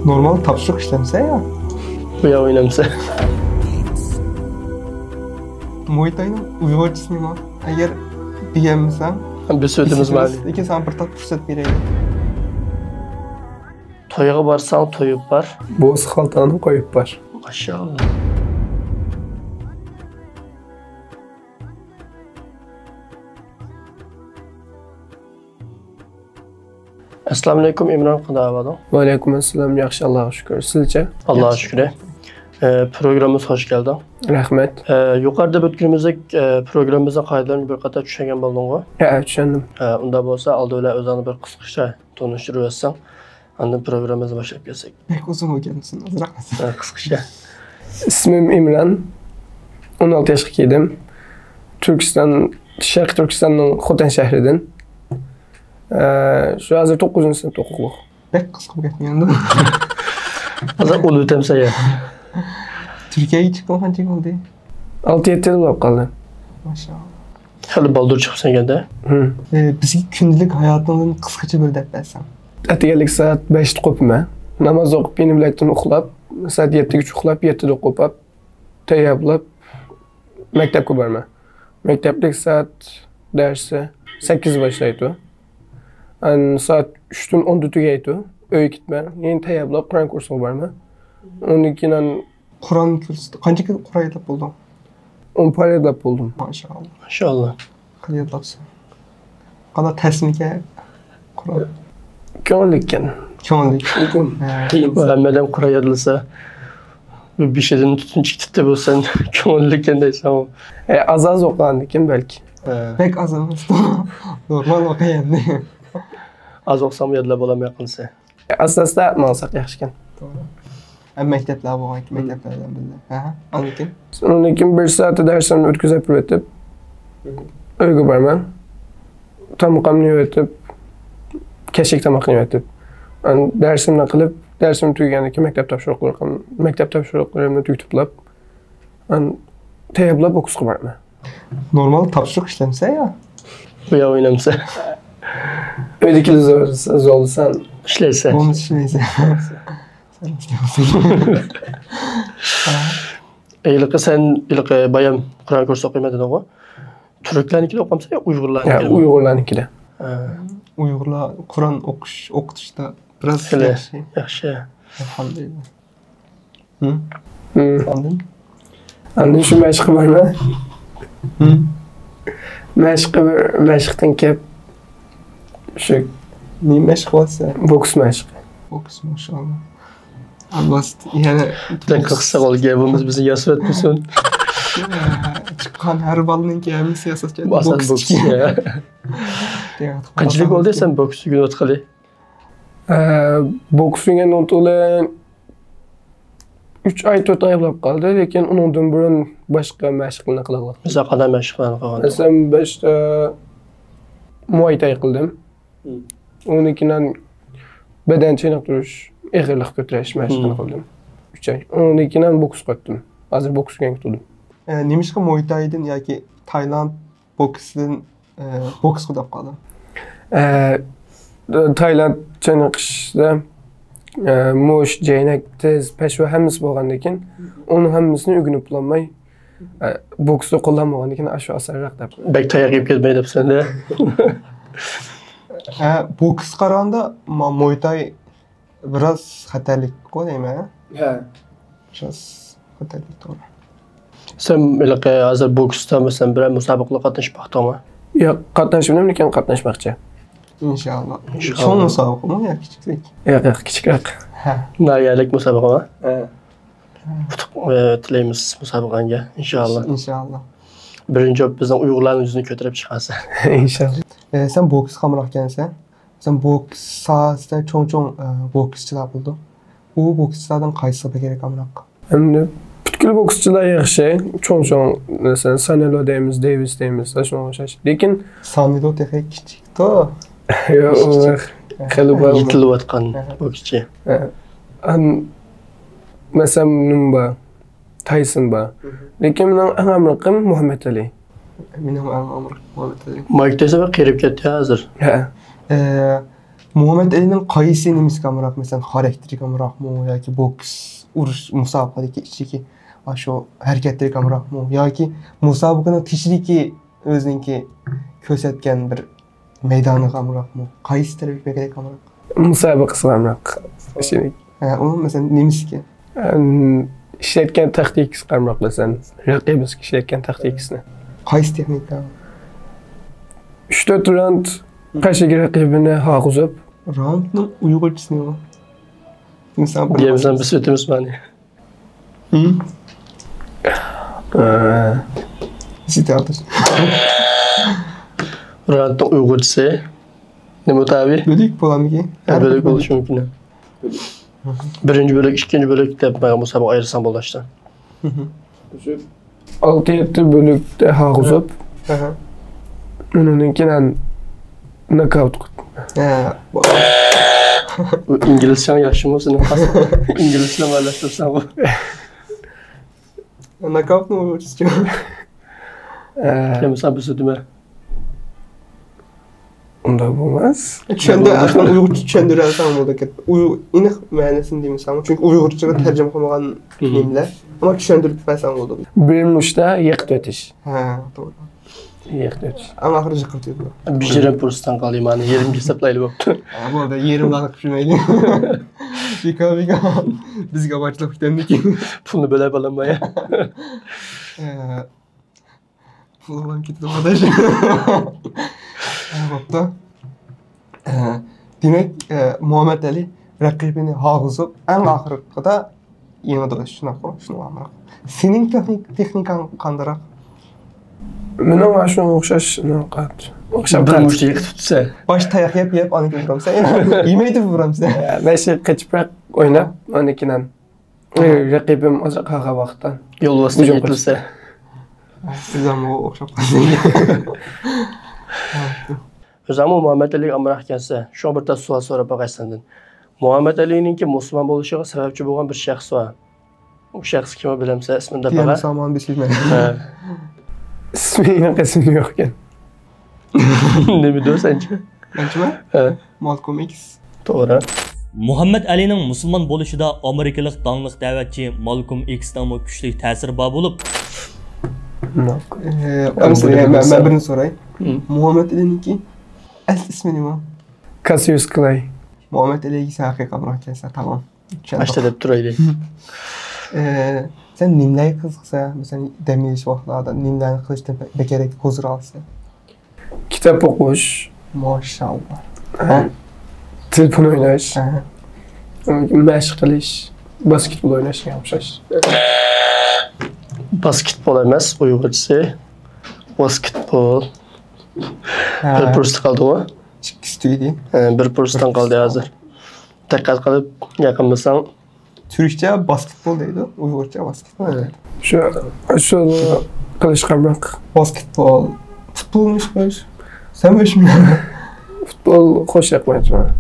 Normal tapşırık işlemse ya. Bu ya oynamsa. Muay Thai'nin Uygurcasını mı? Eğer diyemezsem Bir sözümüz var. İki sana bir tat fırsat vereyim. Toyga barsan toyup var. Boz xaltani koyup var. Maşallah. Assalamu alaykum İmran Qadavado. Ve aleyküm assalam, yaxşı Allah'a şükür. Sizce? Allah'a şükür. Programımız hoş geldin. Rahmet. Yukarıda ötkünümüzdeki programımızın kayıtlarını bir qatar düşengen buldun. Evet, düşündüm. Unda bolsa aldı öyle özünü bir kıskıça tonuşturup etsen. Andan programımıza başlayıp gelsek. Pek uzun o'rgansin, azroq. Kıskıça. İsmim İmran. 16 yaşga keldim. Türkistan, Şarkı Türkistan'ın Xotan şehrinden. Şu hazır 9. sınıf okuqluq. Pek kısık ketmeyende. Azar ulu temsa ya. Türkiye'ye çıktım qancha oldu? 6-7 yıl bo'lib qoldi. Maşallah. Hali baldur çıkıp sen geldi. Bizga kundalik hayotdan qisqacha bir deb bersam. Atganlik soat 5'da qo'pma. Namoz o'qib, yeni bilan uxlab, soat 7gacha uxlab, 7da qo'pib, tayyorlab maktabga borma. Maktabdagi soat darsi 8 boshlaydi. Soat 3dan 10da tugaydi. Uyga ketma. Yeni tayyorlab Qur'on kursiga borma. Ondan keyin Qur'on kursi qancha Qur'on yodlab bo'lding? 10 pora yodlab bo'ldim. Maşallah. Maşallah. Qancha yodlabsan? Qanday tasmiga Qur'on? Ko'ngillikkan. Ko'ngillik. Muhammed'em Kur'a yazılsa bir şeyden tutunç kitte bulsan kömürlükken deysen o. Az o'qigandikin balki. Pek az emas. Normal o'qigan. Az oqsam yadlab olamay qolsa. Asosda maqsad yaxshi ekan. To'g'ri. Maktablar bo'lgan, maktablardan bildi. Ha, anikin. Ondan keyin 1 soat darslarni o'tkazib o'tib, uyga borman. Tamoqimni yeyib, kechlik tamoqni yeyib, darsimni qilib, darsim tugagandan keyin maktab topshiriqlarimni tugatib, tayyorlab o'qishga borman. Normal tapşırık işlemse ya. Bu ya oynamsa. Uydagilar zo'rsan İşlerse. Onu işleyse. Sen işliyorsun. Sen bayam Kur'an kursu okuyamadın o. Türklerninki de okumsa ya Uygurlarninki de. Ya Uygurlarninki de. Uygurlar Kur'an okutuşta biraz Hele, yaxshi. yaxshi. Elhamdülillah. Anladın? Andan shu mashqqa borman. Mashqdan kelib shu Ne meşk varsa. boks mashqi. Boks maşallah. Allah yani Sen kısa ol gebimiz bizi yasvet misin? çıkan her balının gelmiş siyasatçı. Basal boks ya. Kaçlık oldu sen boksu gün otqali? Boksga o'tgan 3 ay 4 ay bo'lib qoldi, lekin undan burun boshqa mashqlarni qildim. Mesela qanday mashqlarni qilgan? Masalan, başta Muay Thai qildim. Ondan keyin badan chiniqtirish, eg'irlik ko'tarish mashqini qildim. 3 ay. Ondan keyin boks qildim. Hozir boksga turdim. Nemişki Muay Thai'den yoki Tayland boksidan boks qilib qoldim. Tayland chiniqishda mush, jaynak, tiz, peshva hammasi bo'lgandan keyin uni hammasini o'rganib bo'lmay boksda qo'llanmagandan keyin shu asarroq deb. Bek tayoq yeb ketmay deb senda. Boks qaraganda Muay Thai biraz xatarlik qo'ymayman. Ha. Biraz xatarlik to'g'ri. Sen hozir boksda masalan bir musobaqaga qatnashmoqdimi? Yo'q, qatnashmadim, lekin qatnashmoqchi. İnşallah. Son musabaqa mı ya küçüklik? Yo'q, kichikroq. Ha. Nayalik musobaqa mı? Ha. Tilaymiz musobaqanga inshaalloh. İnşallah. Birinchi bizning Uyg'urlarning yuzini ko'tarib chiqarsa. İnşallah. Sen boks qamroq ekansan. Sen boks sahasida cho'ng bokschilar bo'ldi. U bokschilardan qaysi kerak qamroq? Endi butkul bokschilar yaxshi, cho'ng masalan Sanelo deymiz, Davis deymiz, shunga o'xshash. Lekin Sanelo texnik kichikda. yo'q, qilib yetilayotgan bokschi. Masalan, Numba, Tyson bor. Lekin mening eng amriqim Muhammad Ali. Mening amriqim Muhammad Ali. Mike Tyson qirib ketdi hozir. Ha. Muhammed Ali'nin qaysi nimesi kamrak mesela karakteri kamrak mı ya ki boks uruş musabakadaki içiki aşo hareketleri kamrak mı ya ki musabakanın kişiliki özünki kösetken bir meydanı kamrak mı? Qaysi tarafı pek kamrak? Musabaqası kamrak. Şimdi Onun mesela nimesi ki? işletken taktikisi kamrak desen. Rakibimiz işletken taktikisini. Qaysi texnika? 3-4 round karşı rakibine haquzub. Round'un Uygurcası ne o? İnsan Diyemezsen bir sütümüz mani. Ziti aldır. Round'un Uygurcası. Ne tabi? Bölük bulan ki? Bölük oluş mümkün. Birinci bölük, ikinci bölük de ben musabak ayırsam bulaştan. 6-7 bölükte haquzub. Onunkinden knockout İngilizcen yaxşı mısın? İngilizce maalesef bu. Knockout mu Uygurcası? Mesela bir sütüme. Onda olmaz. Çende aslında Uygurca çendürelsen moda ket. İniq mənasını demişəm. Çünki Uygurcaga tərcümə qılmagan nimlər. Amma çendürüp bəsən oldu. Bir muşta yıqt ötüş. Ha, doğru. Yıqt ötüş. Ama axırı jıqırtıydı. Bir jirem Prus'tan qalayım hani yerim hesaplaylı boptu. Bu arada yerim lanıq düşməyli. Vika. Bizga başlıq işləmdik. Pulunu böyle balamaya. Pullan ketdi arkadaş. Boptu. Demek Muhammed Ali rəqibini hağızıb ən axırıqda yeni dövüş şuna amıraq. Senin texnikan qandıraq? Mən o aşağı oxşaş naqat. Oxşab Bir muşta yıkı tutsa. Baş tayaq yep anı vuram sən. Yemeydi vuram sən. Məşə qaçıpraq oynab onunkindən. Rəqibim azaq hağa vaxtdan. Yol vasıta getirse. Sizəm o oxşab qalsın. Özəmi Muhammed Ali amıraq gəlsə, şu an bir tane sual sonra baxaysandın. Muhammed Ali'nin ki Müslüman oluşuğa səbəbçi olan bir şəxs var. O şəxs kimi biləmsə, ismini də Diyem baxa. saman bir silmə. İsmi qəsmi yoxkən. Ne biliyor sence? Məncə? Malcolm X. Doğru. Muhammed Ali'nin Müslüman bo'lishida Amerikalik danlıq dəvətçi Malcolm X'dan mı güclü təsir var olub? Mən birini sorayım. Muhammed Ali'ninki əsl ismi nə? Cassius Clay. Muhammed Ali'ye ise haqiqat amraq gəlsə, tamam. Başta deyip duraydı. Sen nimləri qızıqsa, mesela demiriş vaxtlarda nimlərini qılıçdan bekerek huzur alsa. Kitap oxuş. Maşallah. Telefon oynaş. Məşq qilish. Basketbol oynaş yapmışaş. Basketbol emas, Uygurcası. Basketbol. Bir Prus'ta kaldı o. İstəyidi. Bir Prus'tan kaldı hazır. Tekrar kalıp yakınmasan. Türkçe basketbol deydi, Uygurca basketbol. Şu aşağı qilish qamraq. Basketbol. Futbolmuş qo'yish. Sen beş mi? Futbol xoş yapmayacağım.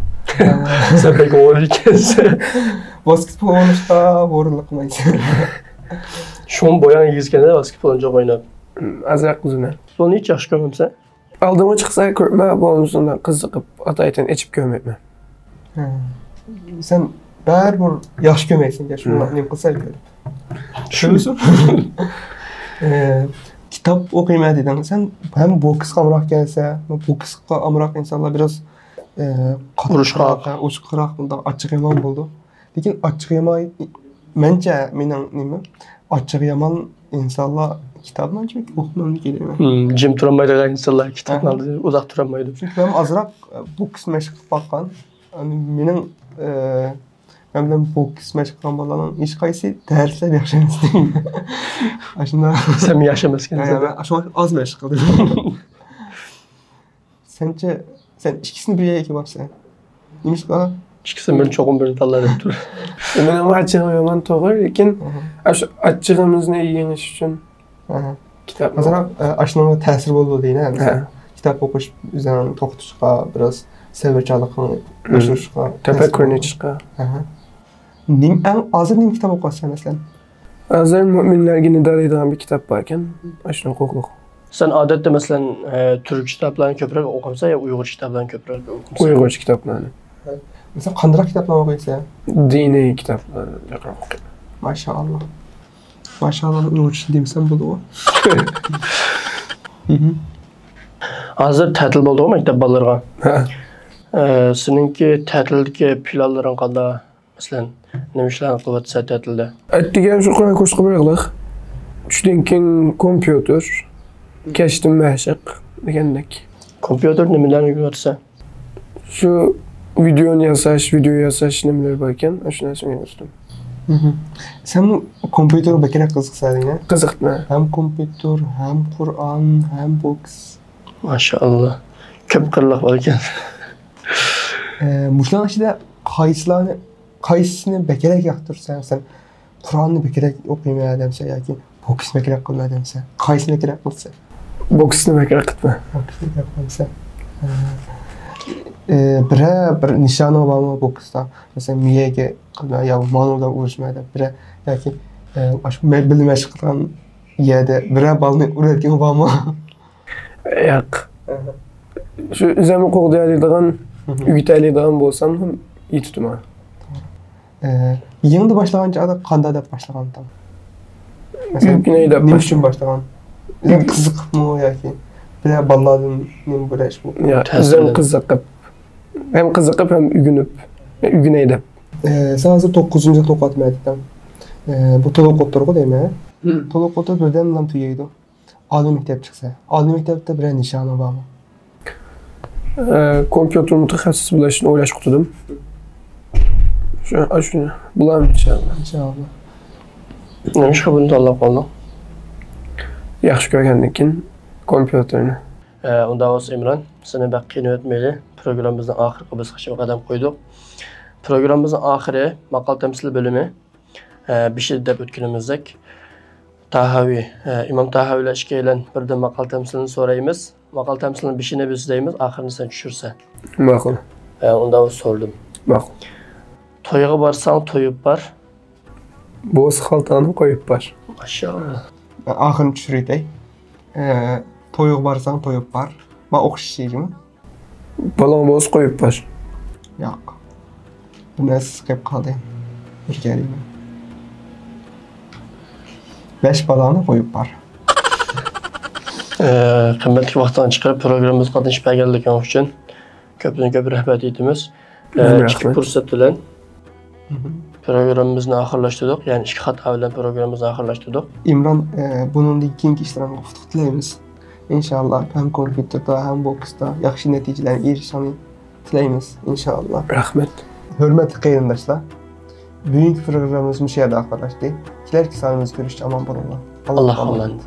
Sen pek oğul ikensin. Basketbol olmuşda uğurlu qılmayız. Şu an boyan yigizkende de basketbol önce oynab. Azraq qızına. Futbolunu hiç yaxşı görmemse. Aldıma çıxsa görmə, bonusunda qızıqıb ataytan içib görməkmə. Sen bərabər yaş göməksin ki, şunu nim qısa görüb. Şuysun. Kitap oxuyma dedin. Sen hem boks amraq gəlsə, boks amraq insanlar biraz uçqıraq bunda açıq yaman buldu. Lakin açıq yaman məncə mənim nimə açıq yaman insanlar kitabla çok oxumam gelir. Jim turanmaydı insanlar kitabla uzaq turanmaydı. Çünki mənim azraq boks məşq baxan, mənim mən bilən boks məşq qanbalanın heç qaysı dərslər yaxşı istəyim. Aslında sen mi yaşamasın? Ben aşağı az məşq qılıram. Sence sen ikisini bir yere yapsan. Neymiş bana? İkisi ben çoğun birini tallarım dur. Mənim açığım yaman toğur, lakin açığımızı yeniş üçün kitap. Mesela aşınama təsir oldu değil mi? Kitap okuş üzerine toxtuşqa, biraz səvərkarlığını başlaşqa. Təfəkkürünü çıxqa. En azı nim kitap okursan mesela? Azər müminlər günü daraydıran bir kitap varken aşını oxuq. Sen adette mesela Türk kitaplarını köprek okumsa ya Uygur kitaplarını köprek okumsa? Uygur kitaplarını. Mesela qandıraq kitaplar oquysan? Diniy kitoblar yaqin o'qiyman. Maşallah. Maşallah Uyg'urcha demsam bo'ladi. Hozir ta'til bo'ldi-ku maktab bolalarga. Ha. Seninki ta'tildagi planlaring qanday? Masalan, nima ishlarni qilyapsan ta'tilda? Aytdigan shu Qur'on kursga boraylik. Tushdan keyin kompyuter, kechdan mashq degandek. Kompyuter nimalarni o'rgatsan? Shu videoni yasash, video yasash nimalar bor ekan, shu narsani o'rgatdim. Sen bu kompüter bakana qiziqsading, ha? Qiziqma. Hem kompüter, hem Qur'on, hem boks. Maşallah. Ko'p qirliq bor ekan. Mushlar ichida qaysisini bekerek yoqtirsan, sen Qur'onni bekerek o'qiyman demsan yoki boks bekerek qilma demsan, qaysini bekerek qilsan? Boksni bekor qilma. Boksni bekerek qilsan. Bir nishoni bormi boksda? Masalan, miyaga qilma yo ma'nodan urishmaydi. Bir yoki bilmash qilgan yerda bir balni urayotgan bormi? Yo'q. Shu o'zimni qo'g'daydigan, uytaydigan bo'lsam ham yetitman. Yangi boshlagan chog'da qanday deb boshlagan tam? Masalan, nima uchun boshlagan? Qiziqmi yoki bir bolalarning bo'lash bu? O'zim qiziqib, hem qiziqib hem ugunaydi. Sen hozir 9-sınıfda o'qiyotmaysan. Bu to'liq o'tirg'i deymi? To'liq o'tir birdan bilan tugaydi. Oliy maktab chiqsa, oliy maktabda bir nishoni bormi? Kompyuter mutaxassisi bo'lishni o'ylash qutdim. Shuni bulam inshaalloh. Inshaalloh. Nima ishga buni tanlab qolding? Yaxshi ko'rgandan keyin kompyuterni. Unda bo'lsa Imron, seni baq qiynab o'tmaydi. Programmamizning oxirgi bosqichiga qadam qo'ydik. Programmamızın ahiri maqal temsili bölümü bir şey deb o'tganimizdek Tahavi, İmam Tahavi ile işkeyle bir de maqal temsilini sorayımız. Maqal temsilinin bir şeyini biz deyimiz, ahirini sen düşürse. Maqul. Onda sordum. Maqul. Toyuğa barsan toyup var. Bo'z xaltani qo'yib bar. Maşallah. Ahirini tushiraylik. Toyuq barsan toyup bar. Men o'qishishimi? Balon bo'z qo'yib bar. Yo'q. Buni qilib qoldim. Bir kelima. 5 baloni qo'yib bar. Qimmatli vaqtdan chiqarib programmamizga qatnashib berganliging uchun ko'p rahmat aytamiz. İki fursat bilan programmamizni oxirlashtirdik. Ya'ni 2 xat bilan programmamizni oxirlashtirdik. İmron, buningdan keyingi ishlarimga uftux tilaymiz. İnşallah hem kompüterda hem boksda yaxshi natijalarga erishishni tilaymiz inshaalloh. Rahmat. Hürmetli qarindoshlar. Bugungi programmamiz shu yerda oxirlashdi. Kelarki sonimizda ko'rishib omon bo'linglar. Alloh emanet.